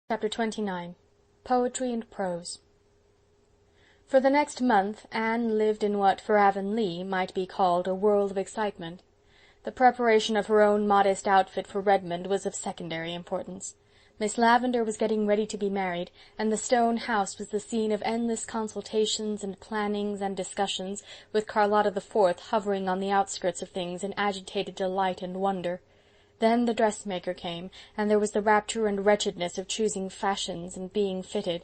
Chapter 29. Poetry and Prose. For the next month Anne lived in what for Avonlea might be called a whirl of excitement. The preparation of her own modest outfit for Redmond was of secondary importance. Miss Lavendar was getting ready to be married, and the stone house was the scene of endless consultations and plannings and discussions, with Charlotta the Fourth hovering on the outskirts of things in agitated delight and wonder. Then the dressmaker came, and there was the rapture and wretchedness of choosing fashions and being fitted.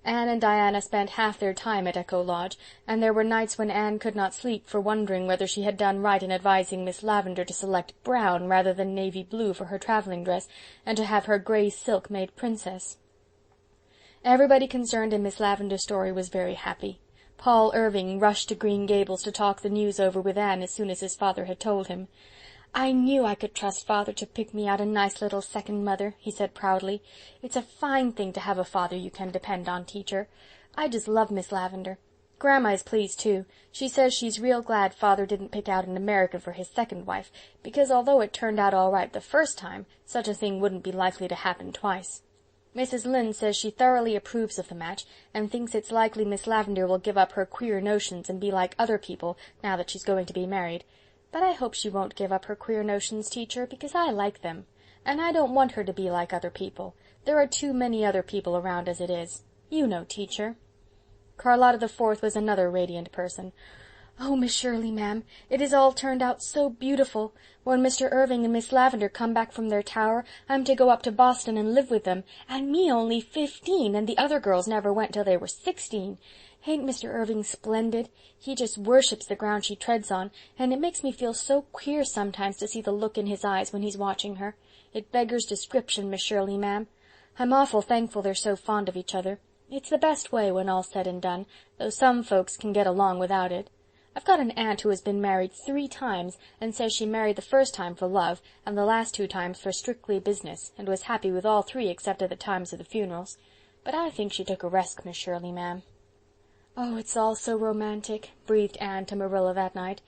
Anne and Diana spent half their time at Echo Lodge, and there were nights when Anne could not sleep for wondering whether she had done right in advising Miss Lavendar to select brown rather than navy blue for her travelling dress, and to have her grey silk made princess. Everybody concerned in Miss Lavendar's story was very happy. Paul Irving rushed to Green Gables to talk the news over with Anne as soon as his father had told him. "I knew I could trust father to pick me out a nice little second mother," he said proudly. "It's a fine thing to have a father you can depend on, teacher. I just love Miss Lavendar. Grandma is pleased too. She says she's real glad father didn't pick out an American for his second wife, because although it turned out all right the first time, such a thing wouldn't be likely to happen twice. Mrs. Lynde says she thoroughly approves of the match, and thinks it's likely Miss Lavendar will give up her queer notions and be like other people now that she's going to be married. But I hope she won't give up her queer notions, teacher, because I like them. And I don't want her to be like other people. There are too many other people around as it is. You know, teacher." Charlotta the Fourth was another radiant person. "Oh, Miss Shirley, ma'am, it has all turned out so beautiful. When Mr. Irving and Miss Lavendar come back from their tower, I'm to go up to Boston and live with them, and me only 15, and the other girls never went till they were 16. Ain't Mr. Irving splendid? He just worships the ground she treads on, and it makes me feel so queer sometimes to see the look in his eyes when he's watching her. It beggars description, Miss Shirley, ma'am. I'm awful thankful they're so fond of each other. It's the best way when all's said and done, though some folks can get along without it. I've got an aunt who has been married 3 times, and says she married the first time for love, and the last 2 times for strictly business, and was happy with all 3 except at the times of the funerals. But I think she took a risk, Miss Shirley, ma'am." "Oh, it's all so romantic," breathed Anne to Marilla that night.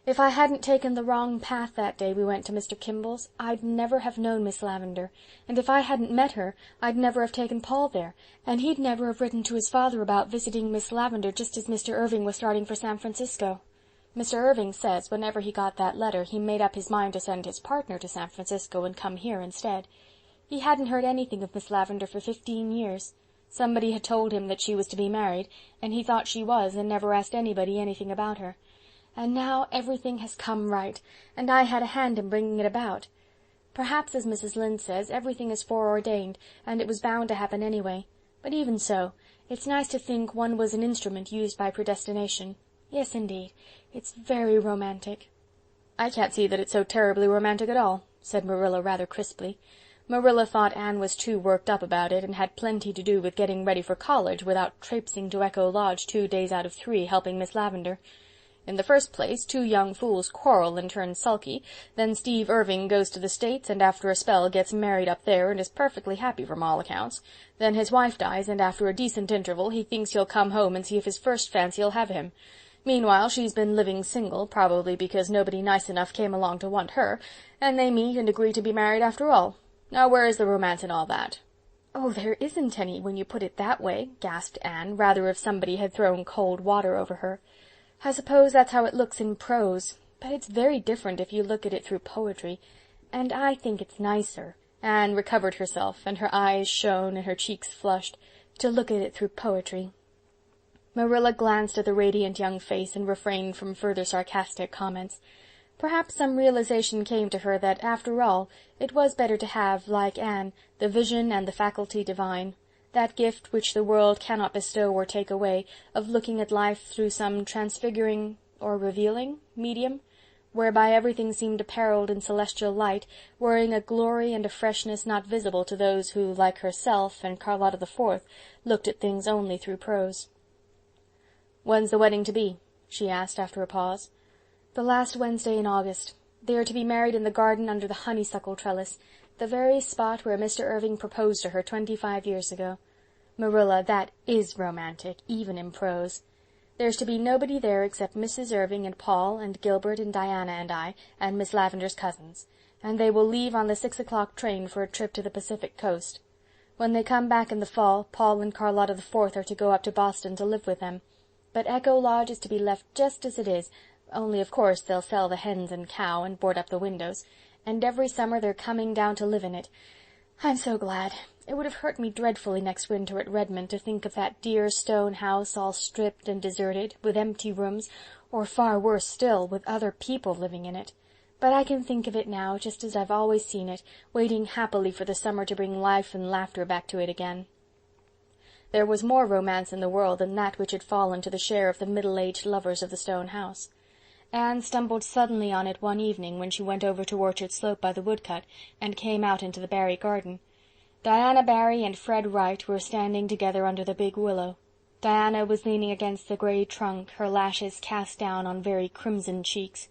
"If I hadn't taken the wrong path that day we went to Mr. Kimball's, I'd never have known Miss Lavendar, and if I hadn't met her, I'd never have taken Paul there, and he'd never have written to his father about visiting Miss Lavendar just as Mr. Irving was starting for San Francisco. Mr. Irving says whenever he got that letter he made up his mind to send his partner to San Francisco and come here instead. He hadn't heard anything of Miss Lavendar for 15 years. Somebody had told him that she was to be married, and he thought she was, and never asked anybody anything about her. And now everything has come right, and I had a hand in bringing it about. Perhaps, as Mrs. Lynde says, everything is foreordained, and it was bound to happen anyway. But even so, it's nice to think one was an instrument used by predestination. Yes, indeed, it's very romantic." "I can't see that it's so terribly romantic at all," said Marilla rather crisply. Marilla thought Anne was too worked up about it, and had plenty to do with getting ready for college without traipsing to Echo Lodge 2 days out of 3 helping Miss Lavendar. "In the first place, 2 young fools quarrel and turn sulky, then Steve Irving goes to the States and after a spell gets married up there and is perfectly happy from all accounts. Then his wife dies, and after a decent interval he thinks he'll come home and see if his first fancy'll have him. Meanwhile she's been living single, probably because nobody nice enough came along to want her, and they meet and agree to be married after all. Now where is the romance in all that?" "Oh, there isn't any, when you put it that way," gasped Anne, rather as if somebody had thrown cold water over her. "I suppose that's how it looks in prose, but it's very different if you look at it through poetry, and I think it's nicer." Anne recovered herself, and her eyes shone and her cheeks flushed. "To look at it through poetry." Marilla glanced at the radiant young face and refrained from further sarcastic comments. Perhaps some realization came to her that, after all, it was better to have, like Anne, the vision and the faculty divine, that gift which the world cannot bestow or take away, of looking at life through some transfiguring or revealing medium, whereby everything seemed apparelled in celestial light, wearing a glory and a freshness not visible to those who, like herself and Charlotta the Fourth, looked at things only through prose. "When's the wedding to be?" she asked after a pause. "The last Wednesday in August. They are to be married in the garden under the honeysuckle trellis, the very spot where Mr. Irving proposed to her 25 years ago. Marilla, that is romantic, even in prose. There's to be nobody there except Mrs. Irving and Paul and Gilbert and Diana and I, and Miss Lavendar's cousins, and they will leave on the 6 o'clock train for a trip to the Pacific coast. When they come back in the fall, Paul and Carlotta the Fourth are to go up to Boston to live with them. But Echo Lodge is to be left just as it is, only of course they'll sell the hens and cow and board up the windows, and every summer they're coming down to live in it. I'm so glad. It would have hurt me dreadfully next winter at Redmond to think of that dear stone house all stripped and deserted, with empty rooms, or far worse still, with other people living in it. But I can think of it now, just as I've always seen it, waiting happily for the summer to bring life and laughter back to it again. There was more romance in the world than that which had fallen to the share of the middle-aged lovers of the stone house. Anne stumbled suddenly on it one evening when she went over to Orchard Slope by the woodcut, and came out into the Barry garden. Diana Barry and Fred Wright were standing together under the big willow. Diana was leaning against the grey trunk, her lashes cast down on very crimson cheeks.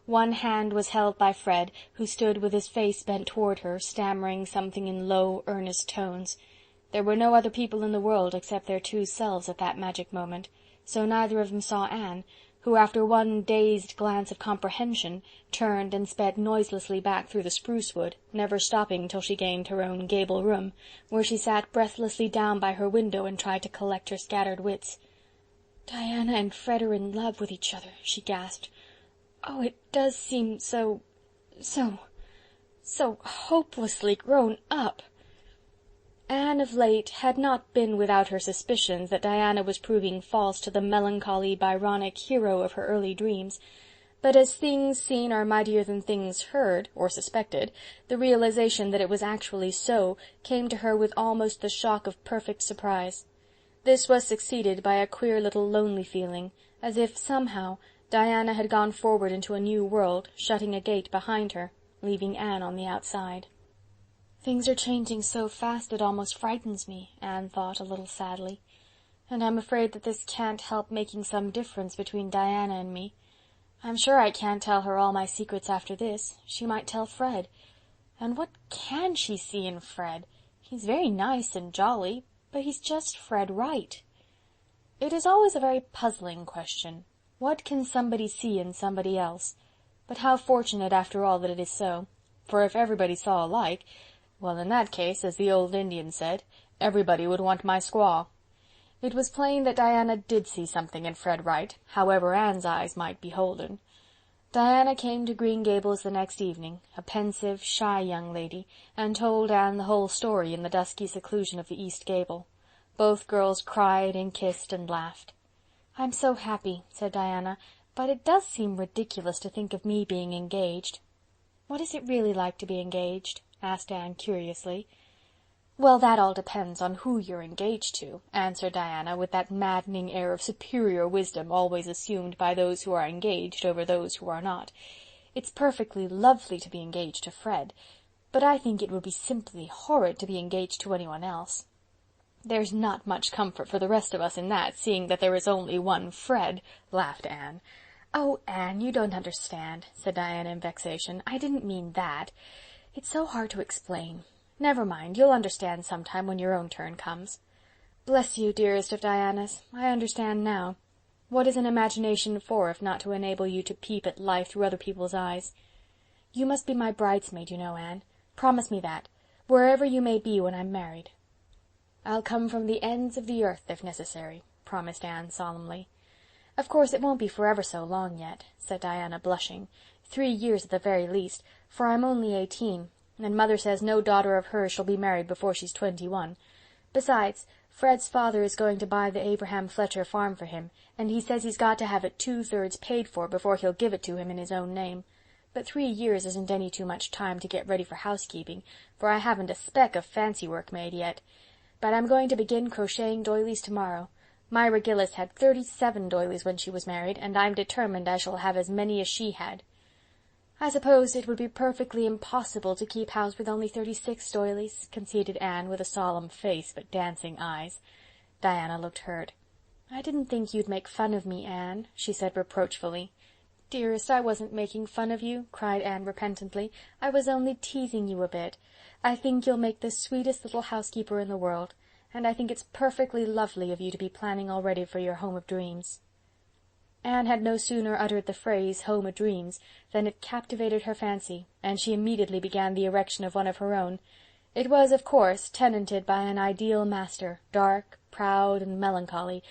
One hand was held by Fred, who stood with his face bent toward her, stammering something in low, earnest tones. There were no other people in the world except their two selves at that magic moment, so neither of them saw Anne, who, after one dazed glance of comprehension, turned and sped noiselessly back through the spruce wood, never stopping till she gained her own gable room, where she sat breathlessly down by her window and tried to collect her scattered wits. "Diana and Fred are in love with each other," she gasped. "Oh, it does seem so hopelessly grown up." Anne of late had not been without her suspicions that Diana was proving false to the melancholy, Byronic hero of her early dreams, but as things seen are mightier than things heard, or suspected, the realization that it was actually so came to her with almost the shock of perfect surprise. This was succeeded by a queer little lonely feeling, as if, somehow, Diana had gone forward into a new world, shutting a gate behind her, leaving Anne on the outside. "Things are changing so fast it almost frightens me," Anne thought a little sadly. "And I'm afraid that this can't help making some difference between Diana and me. I'm sure I can't tell her all my secrets after this. She might tell Fred. And what can she see in Fred? He's very nice and jolly, but he's just Fred Wright. It is always a very puzzling question. What can somebody see in somebody else? But how fortunate after all that it is so. For if everybody saw alike, well, in that case, as the old Indian said, everybody would want my squaw. It was plain that Diana did see something in Fred Wright, however Anne's eyes might be holden. Diana came to Green Gables the next evening, a pensive, shy young lady, and told Anne the whole story in the dusky seclusion of the east gable. Both girls cried and kissed and laughed. "I'm so happy," said Diana, "but it does seem ridiculous to think of me being engaged." "What is it really like to be engaged?" asked Anne curiously. "Well, that all depends on who you're engaged to," answered Diana, with that maddening air of superior wisdom always assumed by those who are engaged over those who are not. "It's perfectly lovely to be engaged to Fred, but I think it would be simply horrid to be engaged to anyone else." "There's not much comfort for the rest of us in that, seeing that there is only one Fred," laughed Anne. "Oh, Anne, you don't understand," said Diana in vexation. "I didn't mean that. It's so hard to explain. Never mind, you'll understand sometime when your own turn comes." "Bless you, dearest of Dianas, I understand now. What is an imagination for, if not to enable you to peep at life through other people's eyes? You must be my bridesmaid, you know, Anne. Promise me that, wherever you may be when I'm married." "I'll come from the ends of the earth, if necessary," promised Anne solemnly. "Of course it won't be for ever so long yet," said Diana, blushing. 3 years at the very least, for I'm only 18, and Mother says no daughter of hers shall be married before she's 21. Besides, Fred's father is going to buy the Abraham Fletcher farm for him, and he says he's got to have it 2/3 paid for before he'll give it to him in his own name. But 3 years isn't any too much time to get ready for housekeeping, for I haven't a speck of fancy work made yet. But I'm going to begin crocheting doilies tomorrow. Myra Gillis had 37 doilies when she was married, and I'm determined I shall have as many as she had." "I suppose it would be perfectly impossible to keep house with only 36 doilies," conceded Anne, with a solemn face but dancing eyes. Diana looked hurt. "I didn't think you'd make fun of me, Anne," she said reproachfully. "Dearest, I wasn't making fun of you," cried Anne repentantly. "I was only teasing you a bit. I think you'll make the sweetest little housekeeper in the world, and I think it's perfectly lovely of you to be planning already for your home of dreams." Anne had no sooner uttered the phrase "home o' dreams" than it captivated her fancy, and she immediately began the erection of one of her own. It was, of course, tenanted by an ideal master, dark, proud, and melancholy,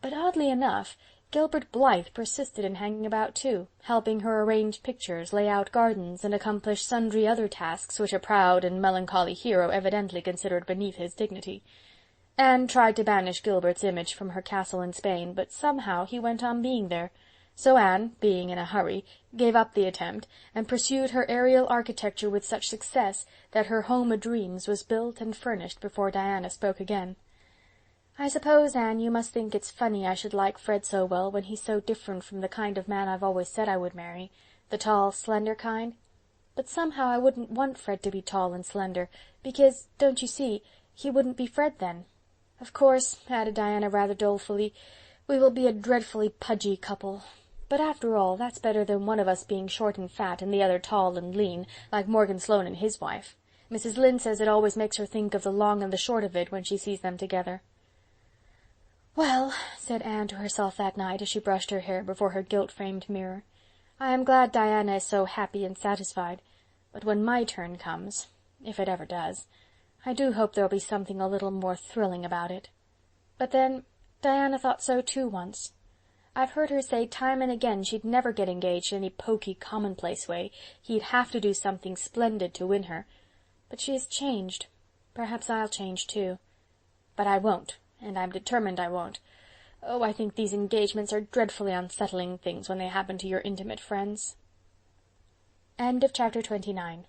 but oddly enough, Gilbert Blythe persisted in hanging about too, helping her arrange pictures, lay out gardens, and accomplish sundry other tasks which a proud and melancholy hero evidently considered beneath his dignity. Anne tried to banish Gilbert's image from her castle in Spain, but somehow he went on being there. So Anne, being in a hurry, gave up the attempt, and pursued her aerial architecture with such success that her home o'dreams was built and furnished before Diana spoke again. "I suppose, Anne, you must think it's funny I should like Fred so well when he's so different from the kind of man I've always said I would marry, the tall, slender kind. But somehow I wouldn't want Fred to be tall and slender, because, don't you see, he wouldn't be Fred then. Of course," added Diana rather dolefully, "we will be a dreadfully pudgy couple. But after all, that's better than one of us being short and fat and the other tall and lean, like Morgan Sloane and his wife. Mrs. Lynde says it always makes her think of the long and the short of it when she sees them together." "Well," said Anne to herself that night, as she brushed her hair before her gilt-framed mirror, "I am glad Diana is so happy and satisfied, but when my turn comes, if it ever does, I do hope there'll be something a little more thrilling about it. But then, Diana thought so too once. I've heard her say time and again she'd never get engaged in any poky, commonplace way. He'd have to do something splendid to win her. But she has changed. Perhaps I'll change too. But I won't, and I'm determined I won't. Oh, I think these engagements are dreadfully unsettling things when they happen to your intimate friends." Chapter 29